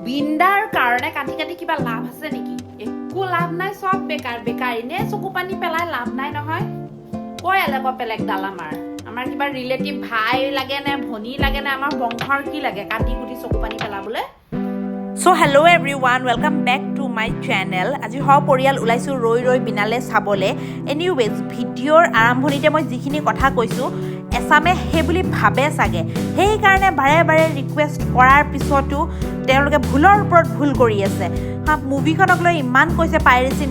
জুবিনদাৰ কাৰণে কাটি কাটি কিবা লাভ আছে নেকি? একো লাভ নাই, সব বেকাৰ বেকাৰ, এনে চকু পানী পেলাই লাভ নাই নহয়। কয় এলেক পেলেক ডাল আমাৰ কিবা ৰিলেটিভ ভাই লাগে নে ভনী লাগে নে আমাৰ বংশৰ কি লাগে কাটি কুটি চকু পানী পেলাবলৈ। So hello' everyone, welcome back to my channel. আজি সপৰিয়াল ওলাইছোঁ ৰৈ ৰৈ বিনালে চাবলৈ। এনিৱেজ ভিডিঅ'ৰ আৰম্ভণিতে মই যিখিনি কথা কৈছোঁ এছামে সেই বুলি ভাবে চাগে, সেইকাৰণে বাৰে বাৰে ৰিকুৱেষ্ট কৰাৰ পিছতো তেওঁলোকে ভুলৰ ওপৰত ভুল কৰি আছে। মুভিখনক লৈ ইমান কৈছে পাইৰেচি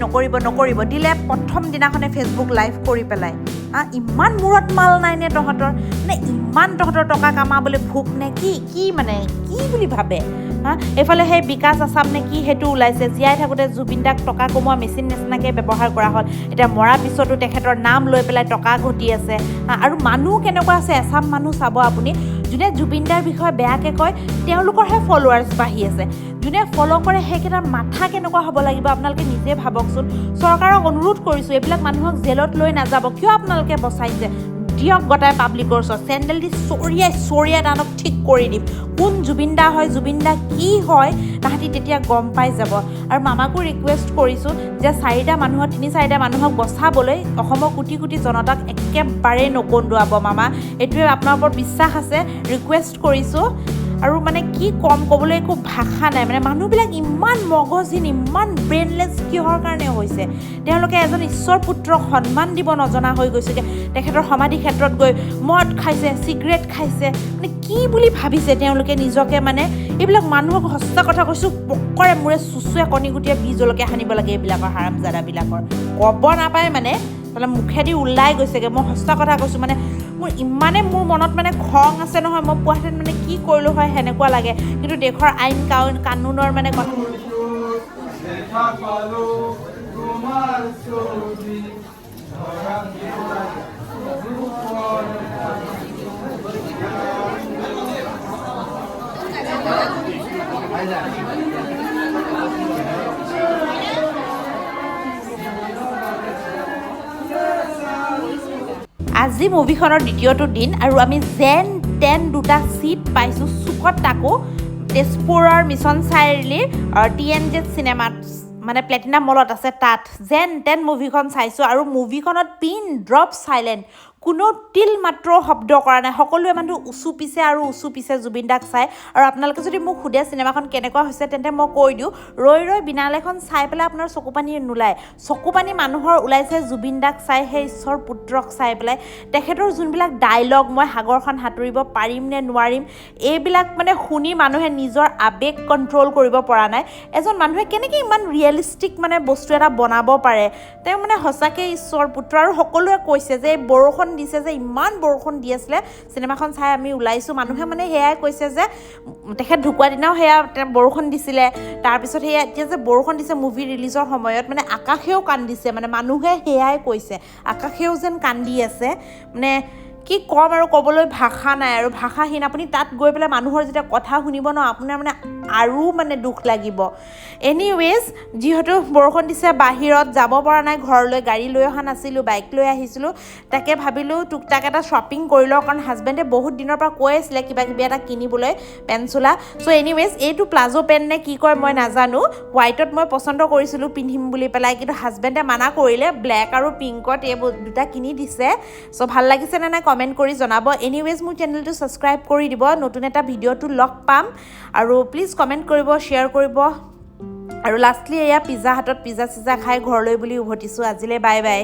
নকৰিব দিলে প্ৰথম দিনাখনে ফেচবুক লাইভ কৰি পেলাই। ইমান মূৰত মাল নাই নে তহঁতৰ, নে ইমান তহঁতৰ টকা কামাবলৈ ভোক নে কি মানে কি বুলি ভাবে? এইফালে সেই বিকাশ আছাম নে কি সেইটো ওলাইছে, জীয়াই থাকোঁতে জুবিনদাক টকা কমোৱা মেচিন নিচিনাকৈ ব্যৱহাৰ কৰা হ'ল, এতিয়া মৰাৰ পিছতো তেখেতৰ নাম লৈ পেলাই টকা ঘটি আছে। আৰু মানুহ কেনেকুৱা আছে এছাম মানুহ চাব আপুনি, যোনে জুবিনদাৰ বিষয়ে বেয়াকৈ কয় তেওঁলোকৰহে ফলোৱাৰ্ছ বাঢ়ি আছে, যোনে ফ'ল' কৰে সেইকেইটাৰ মাথা কেনেকুৱা হ'ব লাগিব আপোনালোকে নিজে ভাবকচোন। চৰকাৰক অনুৰোধ কৰিছোঁ এইবিলাক মানুহক জেলত লৈ নাযাব, কিয় আপোনালোকে বচাইছে? দিয়ক গতাই পাব্লিকৰ ওচৰত চেণ্ডেল দি চৰিয়াই তাহাঁতক ঠিক কৰি দিম। কোন জুবিনদা হয়, জুবিনদা কি হয় তাহাঁতি তেতিয়া গম পাই যাব। আৰু মামাকো ৰিকুৱেষ্ট কৰিছোঁ যে তিনি চাৰিটা মানুহক বচাবলৈ অসমৰ কোটি কোটি জনতাক একেবাৰে নকন্দুৱাব মামা, এইটোৱে আপোনাৰ ওপৰত বিশ্বাস আছে, ৰিকুৱেষ্ট কৰিছোঁ। আৰু মানে কি ক'ম, ক'বলৈ একো ভাষা নাই। মানে মানুহবিলাক ইমান মগজহীন, ইমান ব্ৰেইনলেছ কিহৰ কাৰণে হৈছে? তেওঁলোকে এজন ঈশ্বৰ পুত্ৰক সন্মান দিব নজনা হৈ গৈছেগৈ। তেখেতৰ সমাধি ক্ষেত্ৰত গৈ মদ খাইছে, চিগাৰেট খাইছে, মানে কি বুলি ভাবিছে তেওঁলোকে নিজকে? মানে এইবিলাক মানুহক সঁচা কথা কৈছোঁ, পকৰে মূৰে চুচুৱে কণীগুটিয়ে বীজ জলকীয়া সানিব লাগে এইবিলাকৰ, হাৰামজাদাবিলাকৰ। ক'ব নাপায় মানে তালে মুখেদি ওলাই গৈছেগৈ। মই সঁচা কথা কৈছোঁ, মানে মোৰ মনত মানে খং আছে নহয়, মই পোৱাহেঁতেন মানে কি কৰিলোঁ হয় সেনেকুৱা লাগে। কিন্তু দেশৰ আইন কানুনৰ মানে কথা আজি মুভিখনৰ দ্বিতীয়টো দিন আৰু আমি যেন তেন দুটা ছিট পাইছোঁ চুকত, তাকো তেজপুৰৰ মিছন চাৰিআলিৰ TNJ চিনেমাত, মানে প্লেটিনাম মলত আছে তাত। যেন তেন মুভিখন চাইছোঁ আৰু মুভিখনত পিন ড্ৰপ চাইলেণ্ট, কোনো তিল মাত্ৰ শব্দ কৰা নাই। সকলোৱে মানুহ উচু পিছে জুবিনদাক চাই। আৰু আপোনালোকে যদি মোক সোধে চিনেমাখন কেনেকুৱা হৈছে, তেন্তে মই কৈ দিওঁ, ৰৈ ৰৈ বিনালেখন চাই পেলাই আপোনাৰ চকুপানী নোলায়। চকুপানী মানুহৰ ওলাইছে জুবিনদাক চাই, সেই ঈশ্বৰ পুত্ৰক চাই পেলাই। তেখেতৰ যোনবিলাক ডায়লগ, মই সাগৰখন সাঁতুৰিব পাৰিম নে নোৱাৰিম, এইবিলাক মানে শুনি মানুহে নিজৰ আৱেগ কণ্ট্ৰল কৰিব পৰা নাই। এজন মানুহে কেনেকৈ ইমান ৰিয়েলিষ্টিক মানে বস্তু এটা বনাব পাৰে? তেওঁ মানে সঁচাকৈ ঈশ্বৰ পুত্ৰ। আৰু সকলোৱে কৈছে যে বৰষুণ দিছে, যে ইমান বৰষুণ দি আছিলে চিনেমাখন চাই আমি ওলাইছোঁ, মানুহে মানে সেয়াই কৈছে যে তেখেত ঢুকুৱা দিনাও সেয়া বৰষুণ দিছিলে, তাৰপিছত সেয়া এতিয়া যে বৰষুণ দিছে মুভি ৰিলিজৰ সময়ত, মানে আকাশেও কান্দিছে, মানে মানুহে সেয়াই কৈছে, আকাশেও যেন কান্দি আছে। মানে কি ক'ম আৰু, ক'বলৈ ভাষা নাই আৰু, ভাষাহীন। আপুনি তাত গৈ পেলাই মানুহৰ যেতিয়া কথা শুনিব ন, আপোনাৰ মানে আৰু মানে দুখ লাগিব। এনিৱেজ, যিহেতু বৰষুণ দিছে, বাহিৰত যাব পৰা নাই, ঘৰলৈ গাড়ী লৈ অহা নাছিলোঁ, বাইক লৈ আহিছিলোঁ, তাকে ভাবিলোঁ টুকটাক এটা শ্বপিং কৰি লওঁ, কাৰণ হাজবেণ্ডে বহুত দিনৰ পৰা কৈ আছিলে কিবা কিবি এটা কিনিবলৈ, পেণ্ট চোলা। চ' এনিৱেজ, এইটো প্লাজো পেণ্ট নে কি কয় মই নাজানো, হোৱাইটত মই পচন্দ কৰিছিলোঁ পিন্ধিম বুলি পেলাই, কিন্তু হাজবেণ্ডে মানা কৰিলে, ব্লেক আৰু পিংকত এই দুটা কিনি দিছে। চ' ভাল লাগিছে নে নাই কমেণ্ট কৰি জনাব। এনিৱেজ, মোৰ চেনেলটো ছাবস্ক্ৰাইব কৰি দিব, নতুন এটা ভিডিঅ'টো লগ পাম। আৰু প্লিজ কমেণ্ট কৰিব, শ্বেয়াৰ কৰিব। আৰু লাষ্টলি এয়া পিজ্জা হাতত পিজ্জা চিজ্জা খাই ঘৰলৈ বুলি উভতিছোঁ। আজিলৈ বাই বাই।